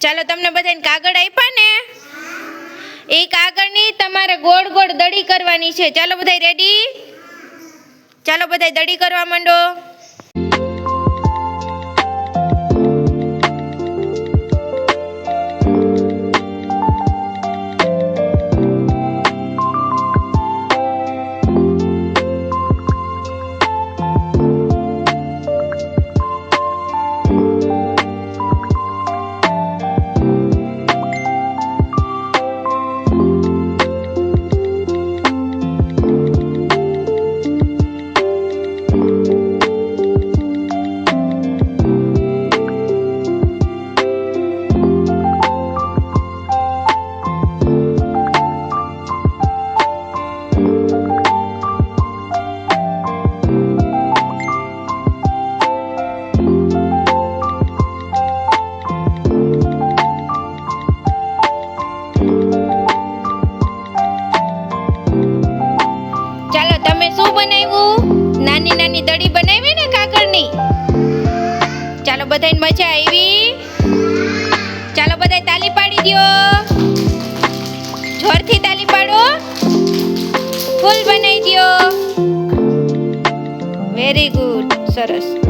ચાલો તમને બધાને કાગળ આપ્યા ને, એ કાગળની તમારે ગોળ ગોળ દડી કરવાની છે. ચાલો બધા રેડી? ચાલો બધા દડી કરવા માંડો. નાની નાની દડી બનાવી ને કાગળની. ચાલો બધાને મજા આવી? ચાલો બધા તાલી પાડી દો, જોરથી તાલી પાડો, ફૂલ બનાવી દો. વેરી ગુડ, સરસ.